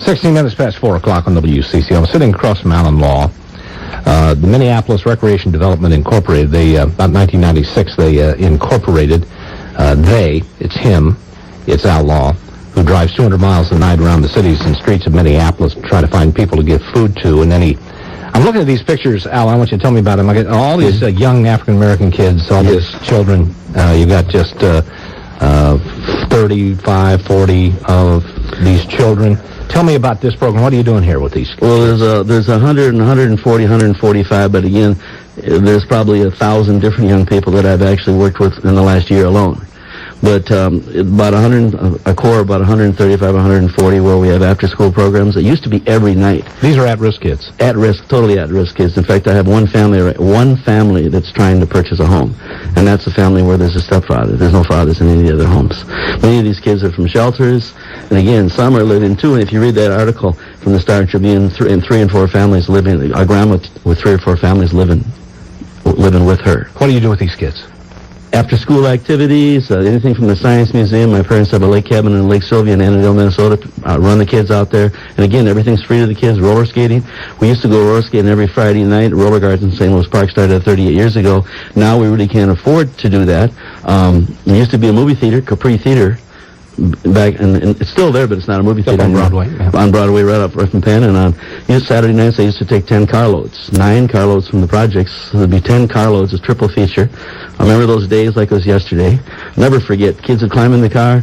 16 minutes past 4 o'clock on WCC. I'm sitting across from Alan Law. The Minneapolis Recreation Development Incorporated, about 1996, they incorporated, it's him, it's Al Law, who drives 200 miles a night around the cities and streets of Minneapolis to try to find people to give food to. And then I'm looking at these pictures, Al, I want you to tell me about them. I get all these young African-American kids, all these children. You got just 35, 40 of these children. Tell me about this program. What are you doing here with these kids? Well, there's 100, 140, 145, but again, there's probably 1,000 different young people that I've actually worked with in the last year alone. But about 135, 140 where we have after-school programs. It used to be every night. These are at-risk kids? At-risk, totally at-risk kids. In fact, I have one family that's trying to purchase a home, and that's a family where there's a stepfather. There's no fathers in any of the other homes. Many of these kids are from shelters, and again, some are living too. And if you read that article from the Star Tribune, three and four families living, a grandma with 3 or 4 families living with her. What do you do with these kids? After-school activities, anything from the Science Museum. My parents have a lake cabin in Lake Sylvia in Annandale, Minnesota. Run the kids out there. And again, everything's free to the kids. Roller skating. We used to go roller skating every Friday night. Roller gardens in St. Louis Park started 38 years ago. Now we really can't afford to do that. There used to be a movie theater, Capri Theater, back, and it's still there, but it's not a movie theater on Broadway. Yeah. On Broadway, right up from Penn. And on Saturday nights, I used to take 10 carloads, 9 carloads from the projects. So there'd be 10 carloads, a triple feature. I remember those days like it was yesterday. Never forget. Kids would climb in the car.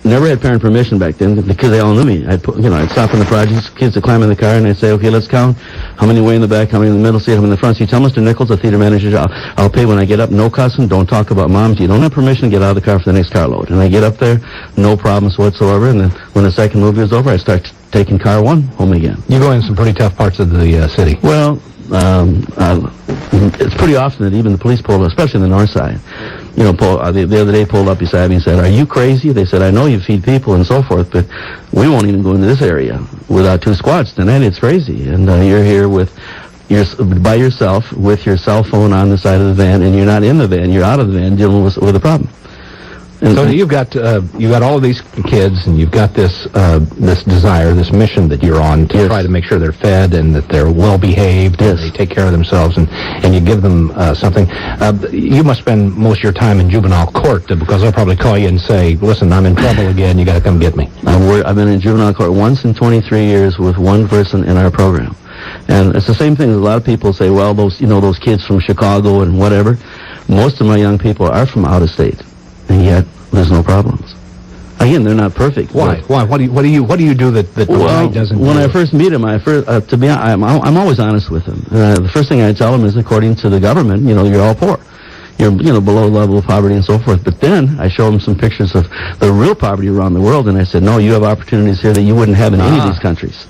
Never had parent permission back then because they all knew me. I'd stop in the projects. Kids would climb in the car and I'd say, "Okay, let's count. How many way in the back? How many in the middle seat? How many in the front seat? Tell Mr. Nichols, the theater manager, I'll pay when I get up. No cussing. Don't talk about moms. You don't have permission to get out of the car for the next carload." And I get up there, no problems whatsoever. And then when the second movie was over, I start taking car 1 home again. You go in some pretty tough parts of the city. Well, it's pretty often that even the police pull, especially on the north side. The other day pulled up beside me and said, "Are you crazy?" They said, "I know you feed people and so forth, but we won't even go into this area without 2 squads tonight. It's crazy. And you're here by yourself with your cell phone on the side of the van, and you're not in the van. You're out of the van dealing with a problem." And so you've got all of these kids, and you've got this desire, this mission that you're on to try to make sure they're fed and that they're well behaved and they take care of themselves, and you give them something. You must spend most of your time in juvenile court because they'll probably call you and say, "Listen, I'm in trouble again. You got to come get me." I've been in juvenile court once in 23 years with one person in our program, and it's the same thing. A lot of people say, "Well, those kids from Chicago and whatever." Most of my young people are from out of state. And yet, there's no problems. Again, they're not perfect. Why? Why? What do you do that the guy doesn't do? When I first meet him, to be honest, I'm always honest with him. The first thing I tell him is, according to the government, you're all poor. You're, below level of poverty and so forth. But then I show him some pictures of the real poverty around the world, and I said, "No, you have opportunities here that you wouldn't have in any of these countries."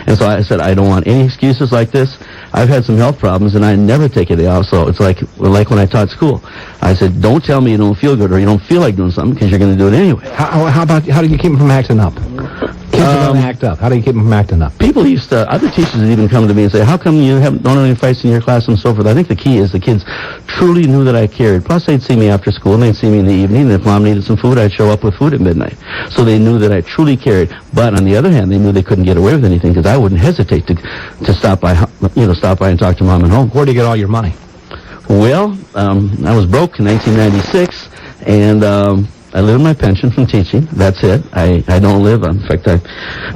And so I said, "I don't want any excuses like this. I've had some health problems, and I never take a day off." So it's like when I taught school. I said, "Don't tell me you don't feel good or you don't feel like doing something because you're going to do it anyway." How do you keep them from acting up? Kids are going to act up. How do you keep them from acting up? Other teachers would even come to me and say, "How come you don't have any fights in your class?" and so forth. I think the key is the kids truly knew that I cared. Plus, they'd see me after school, and they'd see me in the evening, and if Mom needed some food, I'd show up with food at midnight. So they knew that I truly cared. But on the other hand, they knew they couldn't get away with anything because I wouldn't hesitate to stop by and talk to Mom at home. Where do you get all your money? Well, I was broke in 1996, and I live on my pension from teaching. That's it. I don't live. In fact, I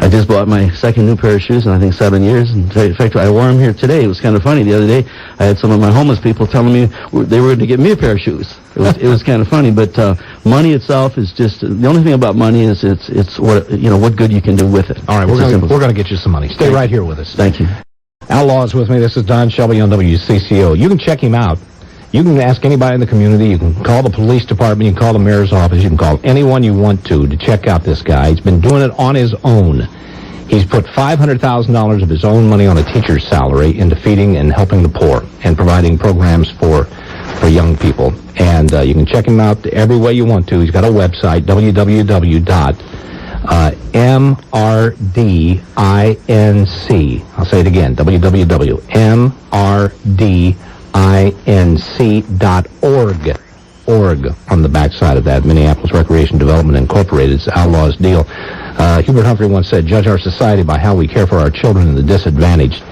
just bought my second new pair of shoes in, I think, 7 years. In fact, I wore them here today. It was kind of funny. The other day, I had some of my homeless people telling me they were going to get me a pair of shoes. It was kind of funny. But money itself is just, the only thing about money is it's what good you can do with it. All right, we're going to get you some money. Stay right here with us. Thank you. Al Law is with me. This is Don Shelby on WCCO. You can check him out. You can ask anybody in the community. You can call the police department. You can call the mayor's office. You can call anyone you want to check out this guy. He's been doing it on his own. He's put $500,000 of his own money on a teacher's salary into feeding and helping the poor and providing programs for young people. And you can check him out every way you want to. He's got a website, www.mrdinc. I'll say it again, www.mrdinc.org on the backside of that. Minneapolis Recreation Development Incorporated. It's Al Law's deal. Hubert Humphrey once said, judge our society by how we care for our children and the disadvantaged.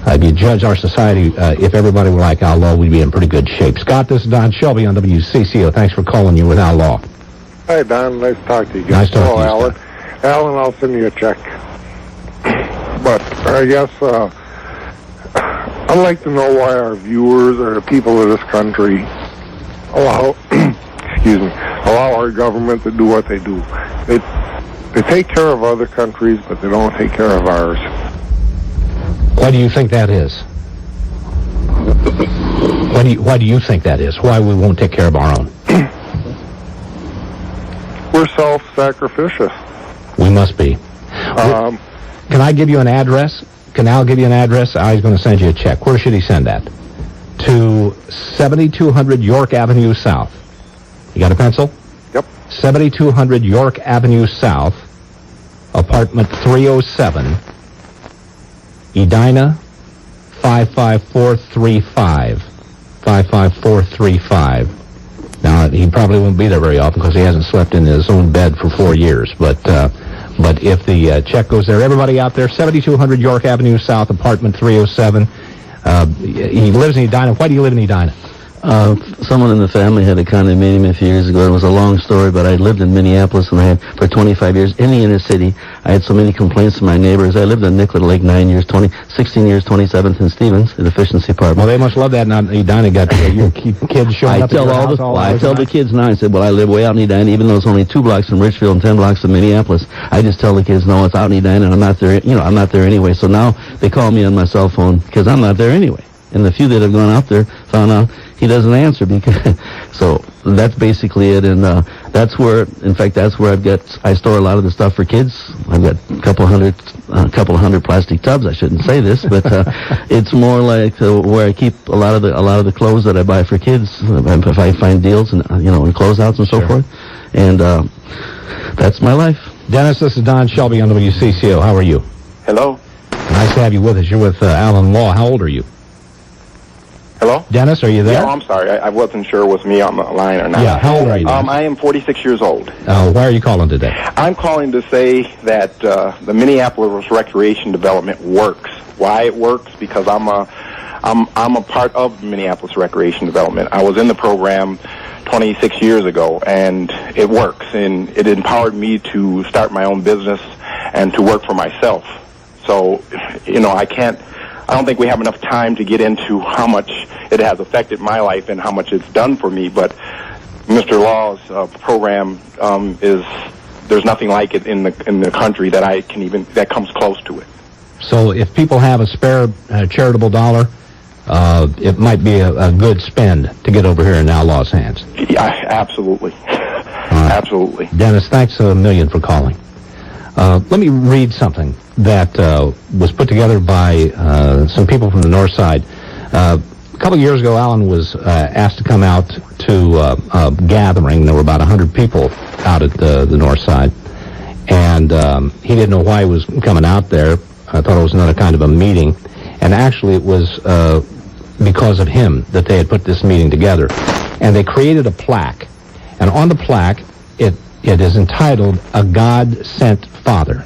If you judge our society, if everybody were like Al Law, we'd be in pretty good shape. Scott, this is Don Shelby on WCCO. Thanks for calling you with Al Law. Hi, Don. Nice to talk to you. Nice to talk to you, Alan. Scott. Alan, I'll send you a check. But I guess I'd like to know why our viewers or the people of this country allow our government to do what they do. They take care of other countries, but they don't take care of ours. Why do you think that is? Why do you think that is? Why we won't take care of our own? We're self-sacrificial. We must be. Can I give you an address? Can Al give you an address? He's going to send you a check. Where should he send that? To 7200 York Avenue South. You got a pencil? Yep. 7200 York Avenue South, apartment 307, Edina, 55435. 55435. Now, he probably won't be there very often because he hasn't slept in his own bed for 4 years. But if the check goes there, everybody out there, 7200 York Avenue South, apartment 307. He lives in Edina. Why do you live in Edina? Someone in the family had a condominium a few years ago. It was a long story, but I lived in Minneapolis, and I had for 25 years in the inner city. I had so many complaints from my neighbors. I lived in Nicollet Lake 9 years, 16 years, 27th and Stevens, the efficiency department. Well, they must love that. Now, Edina got your kids showing up at your house all the time. I tell the kids now, I said, well, I live way out in Edina, even though it's only 2 blocks from Richfield and 10 blocks from Minneapolis. I just tell the kids, no, it's out in Edina, and I'm not there, I'm not there anyway. So now they call me on my cell phone because I'm not there anyway. And the few that have gone out there found out he doesn't answer because so that's basically it. And that's where, in fact, that's where I store a lot of the stuff for kids. I've got a couple hundred plastic tubs. I shouldn't say this, but it's more like where I keep a lot of the clothes that I buy for kids. If I find deals and in closeouts and so forth, and that's my life. Dennis, this is Don Shelby on WCCO. How are you? Hello? Nice to have you with us. You're with Alan Law. How old are you? Hello? Dennis, are you there? Yeah, I'm sorry. I wasn't sure it was me on the line or not. Yeah, how old are you? I am 46 years old. Why are you calling today? I'm calling to say that the Minneapolis recreation development works. Why it works? Because I'm a part of Minneapolis recreation development. I was in the program 26 years ago, and it works. And it empowered me to start my own business and to work for myself. So, I don't think we have enough time to get into how much it has affected my life and how much it's done for me, but Mr. Law's program there's nothing like it in the country that comes close to it. So if people have a spare charitable dollar, it might be a good spend to get over here in Al Law's hands. Yeah, absolutely. Absolutely. Dennis, thanks a million for calling. Let me read something that was put together by some people from the north side. A couple of years ago, Alan was asked to come out to a gathering. There were about 100 people out at the north side, and he didn't know why he was coming out there. I thought it was another kind of a meeting, and actually it was because of him that they had put this meeting together. And they created a plaque, and on the plaque, it is entitled, A God-Sent Father.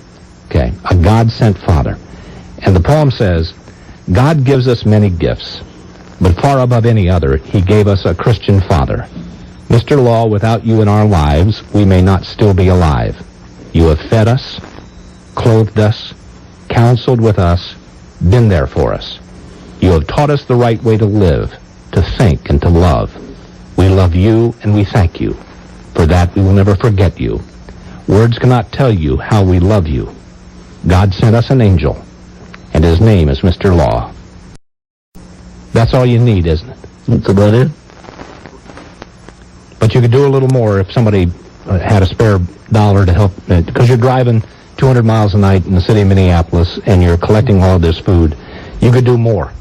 Okay, A God-Sent Father. And the poem says, God gives us many gifts, but far above any other, he gave us a Christian father. Mr. Law, without you in our lives, we may not still be alive. You have fed us, clothed us, counseled with us, been there for us. You have taught us the right way to live, to think, and to love. We love you, and we thank you. For that, we will never forget you. Words cannot tell you how we love you. God sent us an angel, and his name is Mr. Law. That's all you need, isn't it? That's about it. But you could do a little more if somebody had a spare dollar to help, because you're driving 200 miles a night in the city of Minneapolis, and you're collecting all of this food. You could do more.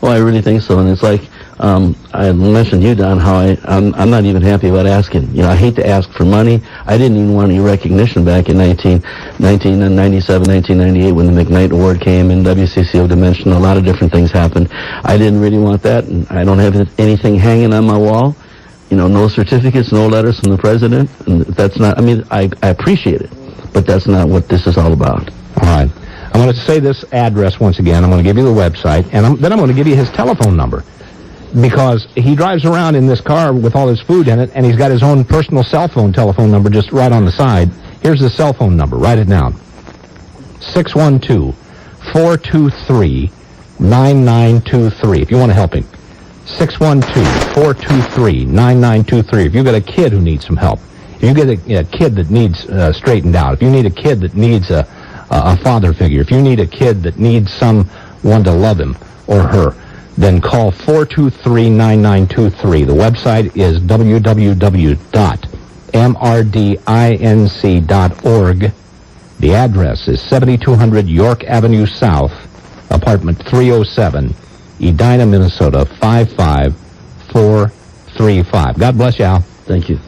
Well, I really think so, and it's like I mentioned to you, Don, how I'm not even happy about asking. I hate to ask for money. I didn't even want any recognition back in 1997, 1998 when the McKnight Award came and WCCO Dimension. A lot of different things happened. I didn't really want that, and I don't have anything hanging on my wall. No certificates, no letters from the president. And that's not, I appreciate it. but that's not what this is all about. All right. I'm going to say this address once again. I'm going to give you the website, and then I'm going to give you his telephone number, because he drives around in this car with all his food in it, and he's got his own personal cell phone telephone number just right on the side. Here's the cell phone number. Write it down. 612-423-9923, if you want to help him. 612-423-9923. If you've got a kid who needs some help, if you get a kid that needs straightened out, if you need a kid that needs a father figure, if you need a kid that needs someone to love him or her, then call 423-9923. The website is www.mrdinc.org. The address is 7200 York Avenue South, apartment 307, Edina, Minnesota, 55435. God bless you, Al. Thank you.